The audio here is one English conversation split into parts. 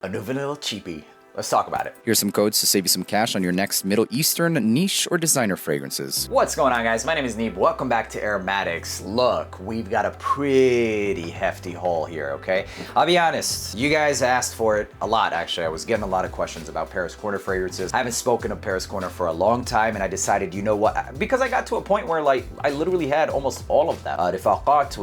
A new vanilla cheapie. Let's talk about it. Here's some codes to save you some cash on your next Middle Eastern niche or designer fragrances. What's going on, guys? My name is Neeb. Welcome back to AROMATIX. Look, we've got a pretty hefty haul here, okay? I'll be honest, you guys asked for it a lot, actually. I was getting a lot of questions about Paris Corner fragrances. I haven't spoken of Paris Corner for a long time, and I decided, you know what? Because I got to a point where, like, I literally had almost all of them. Rifaqat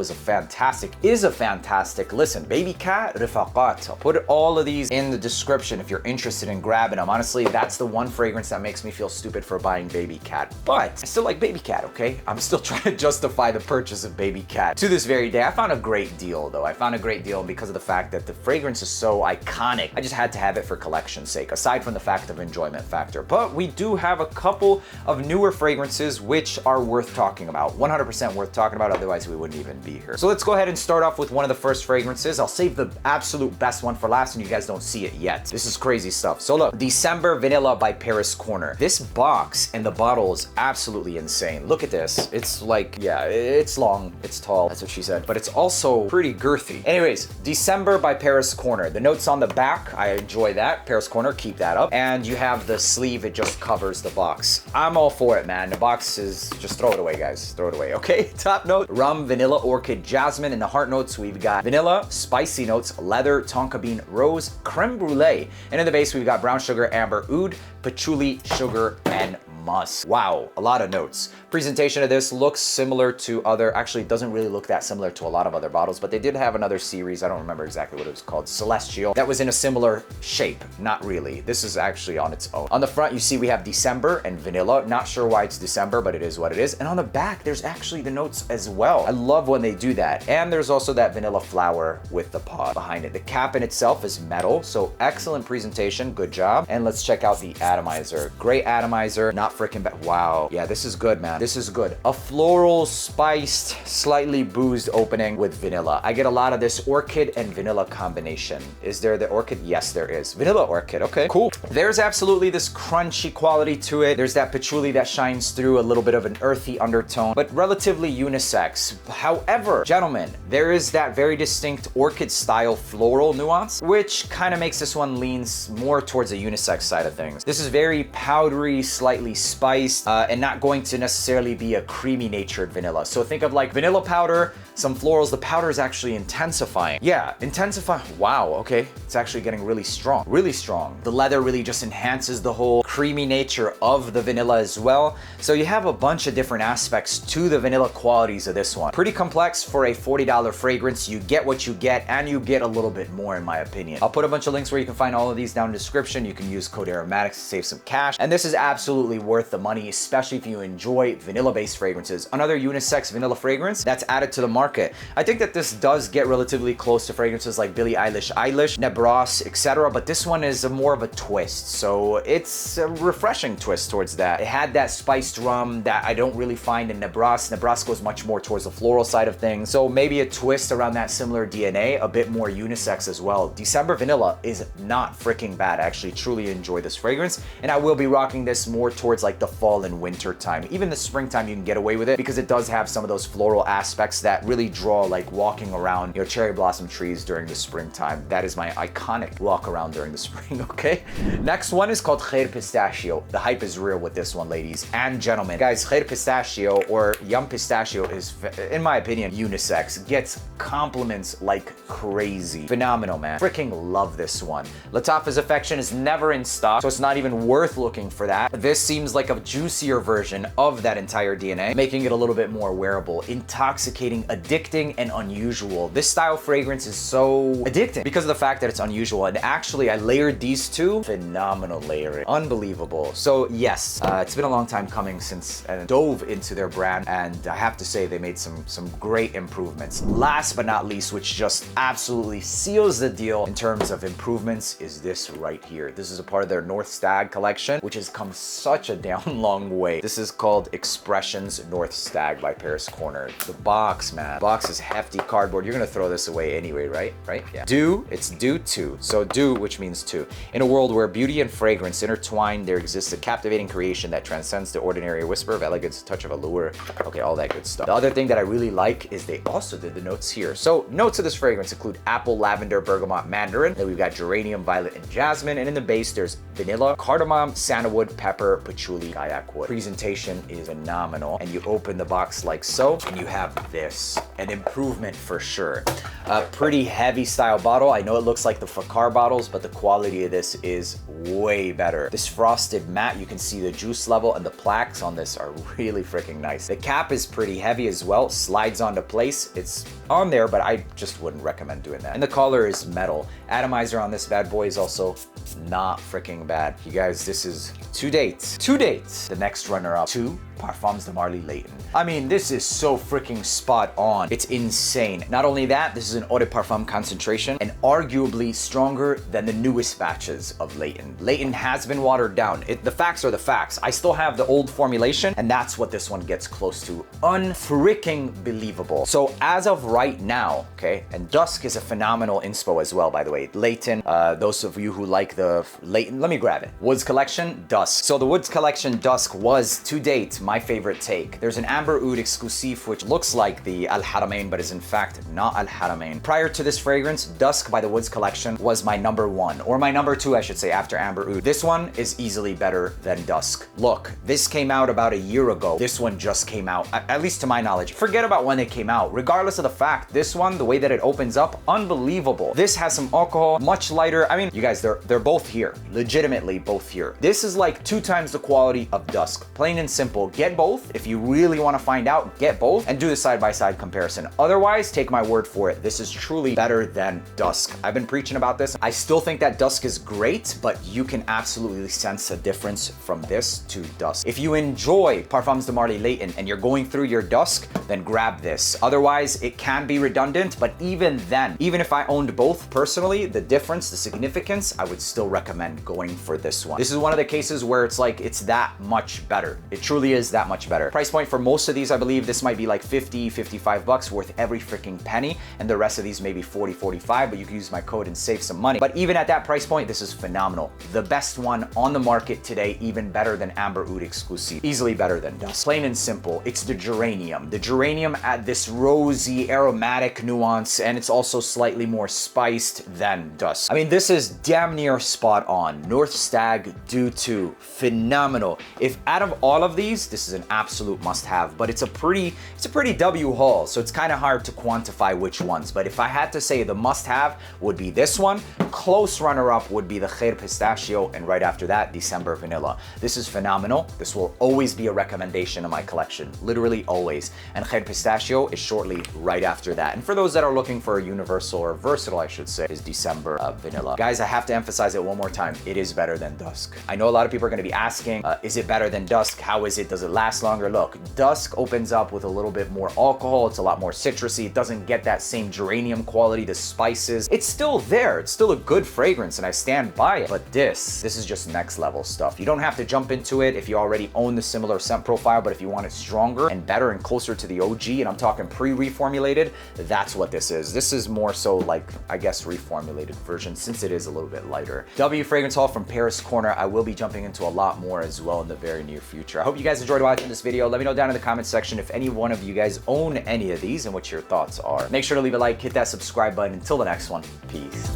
is a fantastic, listen, Baby Cat, Rifaqat. I'll put all of these in the description if you're interested in grabbing them. Honestly, that's the one fragrance that makes me feel stupid for buying Baby Cat. But I still like Baby Cat, okay? I'm still trying to justify the purchase of Baby Cat. To this very day, I found a great deal, though. I found a great deal because of the fact that the fragrance is so iconic. I just had to have it for collection's sake, aside from the fact of enjoyment factor. But we do have a couple of newer fragrances which are worth talking about. 100% worth talking about, otherwise we wouldn't even be here. So let's go ahead and start off with one of the first fragrances. I'll save the absolute best one for last and you guys don't see it yet. This is crazy stuff. So look, December Vanilla by Paris Corner. This box and the bottle is absolutely insane. Look at this. It's like, yeah, it's long, it's tall, that's what she said, but it's also pretty girthy. Anyways, December by Paris Corner. The notes on the back, I enjoy that. Paris Corner, keep that up. And you have the sleeve, it just covers the box. I'm all for it, man. The box is, just throw it away, guys. Throw it away, okay? Top note, rum, vanilla, orchid, jasmine. In the heart notes, we've got vanilla, spicy notes, leather, tonka bean, rose, creme brulee. And in the base, we've got brown sugar, amber, oud, patchouli, sugar, and musk. Wow, a lot of notes. Presentation of this looks similar to other, actually it doesn't really look that similar to a lot of other bottles, but they did have another series, I don't remember exactly what it was called, Celestial, that was in a similar shape. Not really. This is actually on its own. On the front, you see we have December and vanilla. Not sure why it's December, but it is what it is. And on the back, there's actually the notes as well. I love when they do that. And there's also that vanilla flower with the pod behind it. The cap in itself is metal, so excellent presentation, good job. And let's check out the atomizer. Great atomizer, not freaking bad. Wow, yeah, this is good, man. This is good. A floral, spiced, slightly boozed opening with vanilla. I get a lot of this orchid and vanilla combination. Is there the orchid? Yes, there is. Vanilla orchid, okay, cool. There's absolutely this crunchy quality to it. There's that patchouli that shines through, a little bit of an earthy undertone, but relatively unisex. However, gentlemen, there is that very distinct orchid style floral nuance, which kind of makes this one leans more towards the unisex side of things. This is very powdery, slightly spiced, and not going to necessarily be a creamy natured vanilla. So think of like vanilla powder, some florals. The powder is actually intensifying. Yeah, intensify. Wow, okay. It's actually getting really strong, really strong. The leather really just enhances the whole creamy nature of the vanilla as well. So you have a bunch of different aspects to the vanilla qualities of this one. Pretty complex for a $40 fragrance. You get what you get, and you get a little bit more in my opinion. I'll put a bunch of links where you can find all of these down in the description. You can use code AROMATIX to save some cash. And this is absolutely worth the money, especially if you enjoy vanilla-based fragrances. Another unisex vanilla fragrance that's added to the market. I think that this does get relatively close to fragrances like Billie Eilish, Nebros, etc. But this one is more of a twist. So it's a refreshing twist towards that. It had that spiced rum that I don't really find in Nebros. Nebros goes much more towards the floral side of things. So maybe a twist around that similar DNA, a bit more unisex as well. December Vanilla is not freaking bad. I actually truly enjoy this fragrance. And I will be rocking this more towards like the fall and winter time. Even the springtime you can get away with it because it does have some of those floral aspects that really draw like walking around your cherry blossom trees during the springtime. That is my iconic walk around during the spring, okay? Next one is called Khair Pistachio. The hype is real with this one, ladies and gentlemen. Guys, Khair Pistachio or Yum Pistachio is, in my opinion, unisex. Gets compliments like crazy. Phenomenal, man. Freaking love this one. Lattafa's Affection is never in stock, so it's not even worth looking for that. This seems like a juicier version of that entire DNA, making it a little bit more wearable, intoxicating, addicting, and unusual. This style fragrance is so addicting because of the fact that it's unusual. And actually, I layered these two. Phenomenal layering. Unbelievable. So yes, it's been a long time coming since I dove into their brand, and I have to say they made some great improvements. Last but not least, which just absolutely seals the deal in terms of improvements, is this right here. This is a part of their North Stag collection, which has come such a damn long way. This is called Expressions North Stag by Paris Corner. The box, man. Box is hefty cardboard. You're gonna throw this away anyway, right? Right? Yeah. DAIQUIRI, it's DAIQUIRI 2. So DAIQUIRI, which means two. In a world where beauty and fragrance intertwine, there exists a captivating creation that transcends the ordinary, a whisper of elegance, a touch of allure. Okay, all that good stuff. The other thing that I really like is they also did the notes here. So notes of this fragrance include apple, lavender, bergamot, mandarin. Then we've got geranium, violet, and jasmine. And in the base, there's vanilla, cardamom, sandalwood, pepper, patchouli, kayak wood. Presentation is phenomenal. And you open the box like so, and you have this. An improvement for sure. A pretty heavy style bottle. I know it looks like the Fakar bottles, but the quality of this is way better. This frosted matte, you can see the juice level, and the plaques on this are really freaking nice. The cap is pretty heavy as well, slides onto place. It's on there, but I just wouldn't recommend doing that. And the collar is metal. Atomizer on this bad boy is also not freaking bad. You guys, this is to date, the next runner-up to Parfums de Marly Layton. I mean, this is so freaking spot on. It's insane. Not only that, this is an eau de parfum concentration and arguably stronger than the newest batches of Layton. Layton has been watered down. The facts are the facts. I still have the old formulation, and that's what this one gets close to. Unfreaking believable. So as of right now, okay, and Dusk is a phenomenal inspo as well, by the way. Layton, those of you who like the Layton, let me grab it. Woods Collection, Dusk. So the Woods Collection Dusk was, to date, my favorite take. There's an Amber Oud exclusive which looks like the Al Haramain but is in fact not Al Haramain. Prior to this fragrance, Dusk by the Woods Collection was my number one, or my number two I should say, after Amber Oud. This one is easily better than Dusk. Look, this came out about a year ago. This one just came out, at least to my knowledge. Forget about when it came out. Regardless of the fact, this one, the way that it opens up, unbelievable. This has some alcohol, much lighter. I mean, you guys, they're both here. Legitimately both here. This is like 2 times the quality of Dusk. Plain and simple. Get both. If you really want to find out, get both and do the side-by-side comparison. Otherwise, take my word for it. This is truly better than Dusk. I've been preaching about this. I still think that Dusk is great, but you can absolutely sense a difference from this to Dusk. If you enjoy Parfums de Marly Layton and you're going through your Dusk, then grab this. Otherwise, it can be redundant, but even then, even if I owned both personally, the difference, the significance, I would still recommend going for this one. This is one of the cases where it's like, it's that much better. It truly is that much better. Price point for most of these, I believe this might be like 50, 55 bucks, worth every freaking penny. And the rest of these maybe 40, 45, but you can use my code and save some money. But even at that price point, this is phenomenal. The best one on the market today, even better than Amber Oud exclusive. Easily better than Dusk. Plain and simple, it's the geranium. The geranium at this rosy, aromatic nuance, and it's also slightly more spiced than Dusk. I mean, this is damn near spot on. North Stag DAIQUIRI 2, phenomenal. If out of all of these, this is an absolute must-have, but it's a pretty W haul, so it's kind of hard to quantify which ones. But if I had to say the must-have would be this one, close runner-up would be the Khair Pistachio, and right after that, December Vanilla. This is phenomenal. This will always be a recommendation in my collection, literally always. And Khair Pistachio is shortly right after that. And for those that are looking for a universal or versatile, I should say, is December Vanilla. Guys, I have to emphasize it one more time. It is better than Dusk. I know a lot of people are going to be asking, is it better than Dusk? How is it? Does it last longer? Look, Dusk opens up with a little bit more alcohol. It's a lot more citrusy. It doesn't get that same geranium quality, the spices. It's still there. It's still a good fragrance and I stand by it. But this is just next level stuff. You don't have to jump into it if you already own the similar scent profile, but if you want it stronger and better and closer to the OG, and I'm talking pre-reformulated, that's what this is. This is more so like, I guess, reformulated version since it is a little bit lighter. W fragrance haul from Paris Corner. I will be jumping into a lot more as well in the very near future. I hope you guys enjoyed watching this video. Let me know down in the comment section if any one of you guys own any of these and what your thoughts are. Make sure to leave a like, hit that subscribe button. Until the next one, peace.